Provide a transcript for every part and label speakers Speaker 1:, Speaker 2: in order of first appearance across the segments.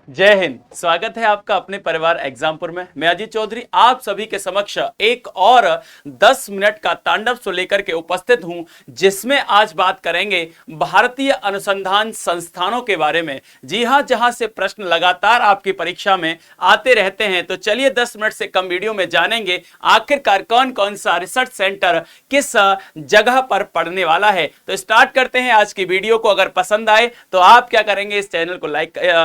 Speaker 1: जय हिंद। स्वागत है आपका अपने परिवार एग्जामपुर में। मैं अजीत चौधरी आप सभी के समक्ष एक और 10 मिनट का तांडव शो लेकर के उपस्थित हूं, जिसमें आज बात करेंगे भारतीय अनुसंधान संस्थानों के बारे में। जी हां, जहां से प्रश्न लगातार आपकी परीक्षा में आते रहते हैं, तो चलिए 10 मिनट से कम वीडियो में जानेंगे आखिरकार कौन कौन सा रिसर्च सेंटर किस जगह पर पढ़ने वाला है। तो स्टार्ट करते हैं आज की वीडियो को। अगर पसंद आए तो आप क्या करेंगे, इस चैनल को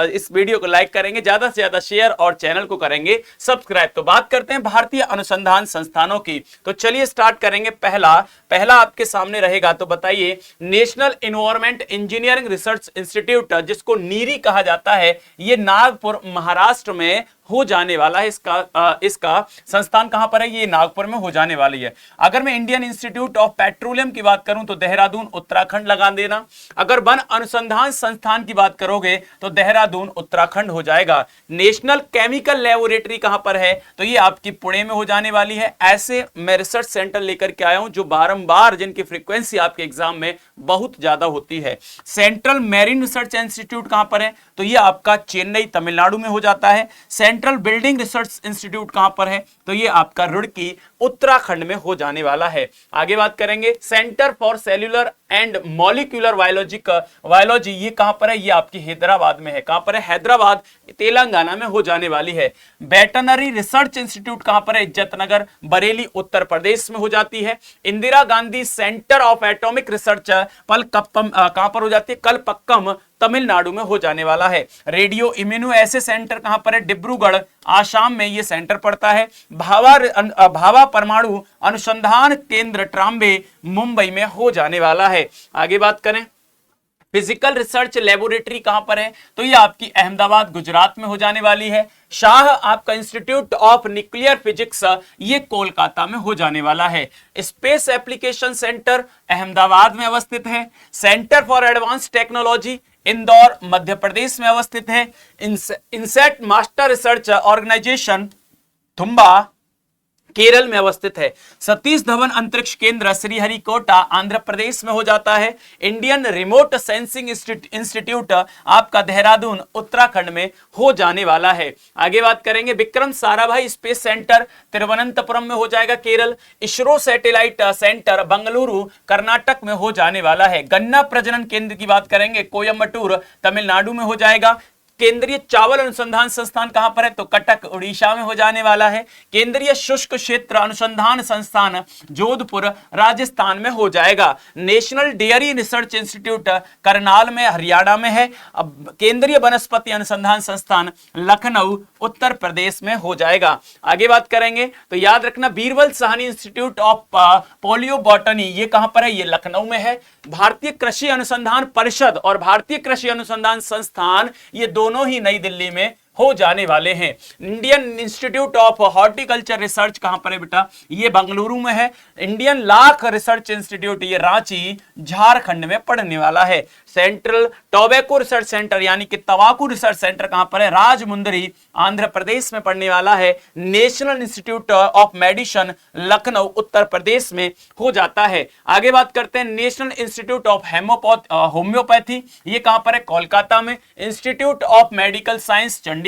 Speaker 1: इस वीडियो को लाइक करेंगे, ज्यादा से ज्यादा शेयर और चैनल को करेंगे सब्सक्राइब। तो बात करते हैं भारतीय अनुसंधान संस्थानों की। तो चलिए स्टार्ट करेंगे। पहला आपके सामने रहेगा, तो बताइए, national environment engineering research institute, जिसको नीरी कहा जाता है, ये नागपुर महाराष्ट्र में हो जाने वाला है। इसका संस्थान कहां पर है? ये नागपुर में हो जाने वाली है। अगर मैं इंडियन इंस्टीट्यूट ऑफ पेट्रोलियम की बात करूं तो देहरादून उत्तराखंड लगा देना। अगर वन अनुसंधान संस्थान की बात करोगे तो देहरादून उत्तराखंड हो जाएगा। नेशनल केमिकल लेबोरेटरी कहां पर है? तो ये आपकी पुणे में हो जाने वाली है। ऐसे मैं रिसर्च सेंटर लेकर के आया हूं जो बारंबार, जिनकी फ्रीक्वेंसी आपके एग्जाम में बहुत ज्यादा होती है। सेंट्रल मैरीन रिसर्च इंस्टीट्यूट कहां पर है? तो ये आपका चेन्नई तमिलनाडु में हो जाता है। सेंट्रल बिल्डिंग रिसर्च इंस्टीट्यूट कहां पर है? तो ये आपका रुड़की उत्तराखंड में हो जाने वाला है। आगे बात करेंगे, centre for cellular and molecular biology, ये कहां पर है? ये आपकी हैदराबाद में है। कहां पर है? हैदराबाद, तेलंगाना में हो जाने वाली है। वेटरनरी रिसर्च इंस्टीट्यूट कहां पर है? इज्जतनगर, बरेली, उत्तर प्रदेश में हो जाती है। Indira Gandhi centre of atomic research कहां पर हो जाती है? कलपक्कम, तमिलनाडु में हो जाने वाला है। रेडियो इम्यूनो ऐसे सेंटर कहां पर है? डिब्रूगढ़, आसाम में ये सेंटर पड़ता है। भाभा परमाणु अनुसंधान केंद्र ट्राम्बे, मुंबई में हो जाने वाला है। आगे बात करें, फिजिकल रिसर्च लेबोरेटरी कहां पर है? तो ये आपकी अहमदाबाद, गुजरात में हो जाने वाली है। शाह आपका इंस्टीट्यूट ऑफ न्यूक्लियर फिजिक्स, ये कोलकाता में हो जाने वाला है। स्पेस एप्लीकेशन सेंटर अहमदाबाद में अवस्थित है। Centre for advance technology Indore, Madhya Pradesh में अवस्थित है। INSAT master research organisation Thumba, Kerala में अवस्थित है। सतीश धवन अंतरिक्ष केंद्र श्रीहरिकोटा, आंध्र प्रदेश में हो जाता है। इंडियन रिमोट सेंसिंग इंस्टीट्यूट आपका देहरादून, उत्तराखंड में हो जाने वाला है। आगे बात करेंगे, विक्रम साराभाई स्पेस सेंटर तिरुवनंतपुरम में हो जाएगा, केरल। इसरो सैटेलाइट सेंटर बंगलुरु, कर्नाटक में हो जाने वाला है। गन्ना प्रजनन केंद्र की बात करेंगे, कोयम्बटूर, तमिलनाडु में हो जाएगा। केंद्रीय चावल अनुसंधान संस्थान कहां पर है? तो कटक, उड़ीसा में हो जाने वाला है। केंद्रीय शुष्क क्षेत्र अनुसंधान संस्थान जोधपुर, राजस्थान में हो जाएगा। National dairy research institute Karnal में, हरियाणा में है। अब केंद्रीय वनस्पति अनुसंधान संस्थान लखनऊ, उत्तर प्रदेश में हो जाएगा। आगे बात करेंगे तो याद रखना, Birbal Sahni institute of polio botany, ये कहां पर है? ये लखनऊ में है। भारतीय कृषि अनुसंधान परिषद और भारतीय कृषि अनुसंधान संस्थान, ये दोनों ही नई दिल्ली में हो जाने वाले हैं। Indian institute of horticulture research कहां पर है बेटा? ये बेंगलुरु में है। इंडियन लाख रिसर्च इंस्टीट्यूट, ये रांची, झारखंड में पढ़ने वाला है। सेंट्रल टोबैको रिसर्च सेंटर यानी कि तंबाकू रिसर्च सेंटर कहां पर है? राजमुंदरी, आंध्र प्रदेश में पढ़ने वाला है। National institute of medicine Lucknow, Uttar Pradesh में हो जाता है। आगे बात करते हैं, नेशनल इंस्टीट्यूट ऑफ होम्योपैथी, ये कहां पर है? कोलकाता में। Institute of medical science Chandigarh.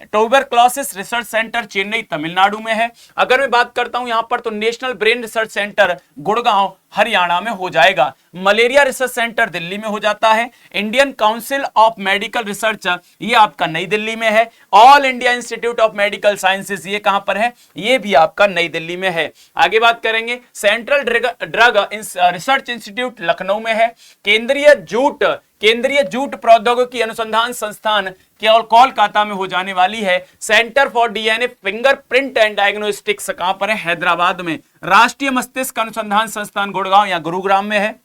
Speaker 1: Tuberculosis research centre Chennai, Tamil Nadu में है। अगर मैं बात करता हूं यहां पर, तो national brain research centre Gurgaon, Haryana में हो जाएगा। मलेरिया रिसर्च सेंटर दिल्ली में हो जाता है। Indian council of medical research, ये आपका नई दिल्ली में है। All India institute of medical sciences, ये कहां पर है? ये भी आपका नई दिल्ली में है। आगे बात करेंगे, central drug research institute Lucknow में है। केंद्रीय जूट प्रौद्योगिकी अनुसंधान संस्थान केवल कोलकाता में हो जाने वाली है। Centre for DNA fingerprint and diagnostics कहां पर है? हैदराबाद में। राष्ट्रीय मस्तिष्क अनुसंधान संस्थान गुड़गांव या गुरुग्राम में है।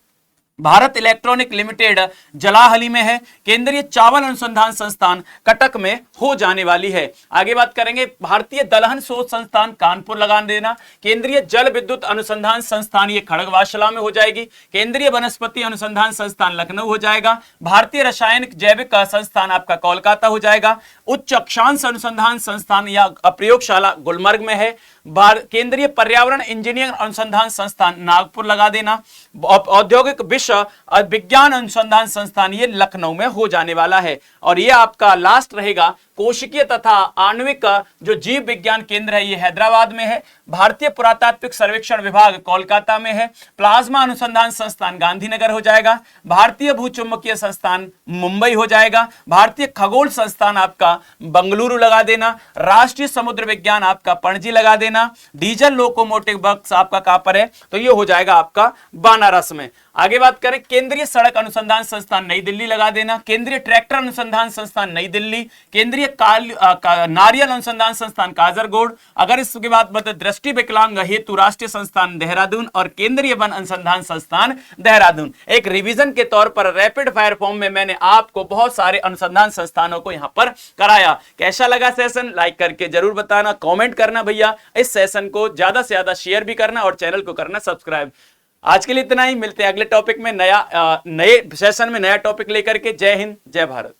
Speaker 1: भारत इलेक्ट्रॉनिक लिमिटेड जलाहली में है। केंद्रीय चावल अनुसंधान संस्थान कटक में हो जाने वाली है। आगे बात करेंगे, भारतीय दलहन शोध संस्थान कानपुर लगा देना। केंद्रीय जल विद्युत अनुसंधान संस्थान, ये खड़गवासला में हो जाएगी। केंद्रीय वनस्पति अनुसंधान संस्थान लखनऊ हो जाएगा। भारतीय रासायनिक जैविक संस्थान आपका कोलकाता हो जाएगा। उच्च अक्षांश अनुसंधान संस्थान या प्रयोगशाला गुलमर्ग में है। केंद्रीय पर्यावरण इंजीनियरिंग अनुसंधान संस्थान नागपुर लगा देना। औद्योगिक विश्व कृषि विज्ञान अनुसंधान संस्थान, ये लखनऊ में हो जाने वाला है। और ये आपका लास्ट रहेगा कोशिकीय तथा आणविक जो जीव विज्ञान केंद्र है, ये हैदराबाद में है। भारतीय पुरातात्विक सर्वेक्षण विभाग कोलकाता में है। प्लाज्मा अनुसंधान संस्थान गांधीनगर हो जाएगा। भारतीय भूचुंबकीय संस्थान मुंबई हो जाएगा। भारतीय खगोल संस्थान आपका बंगलुरु लगा देना। राष्ट्रीय समुद्र विज्ञान आपका पणजी लगा देना। डीजल लोकोमोटिव वर्क्स आपका कहां पर है, तो ये हो जाएगा आपका बनारस में। आगे बात करें, केंद्रीय सड़क अनुसंधान संस्थान नई दिल्ली लगा देना। केंद्रीय ट्रैक्टर अनुसंधान संस्थान नई दिल्ली। केंद्रीय नारियल अनुसंधान संस्थान काजरगोड। अगर इसके बाद मतलब दृष्टि विकलांग हेतु राष्ट्रीय संस्थान देहरादून और केंद्रीय वन अनुसंधान संस्थान देहरादून। एक रिवीजन के तौर पर रैपिड फायर फॉर्म में मैंने आपको बहुत सारे अनुसंधान संस्थानों को यहां पर कराया। कैसा लगा सेशन, लाइक करके जरूर बताना, कमेंट करना भैया। इस सेशन को ज्यादा से ज्यादा शेयर भी करना और चैनल को करना सब्सक्राइब। आज के लिए इतना ही, मिलते हैं अगले टॉपिक में नए सेशन में नया टॉपिक लेकर के। जय हिंद, जय भारत।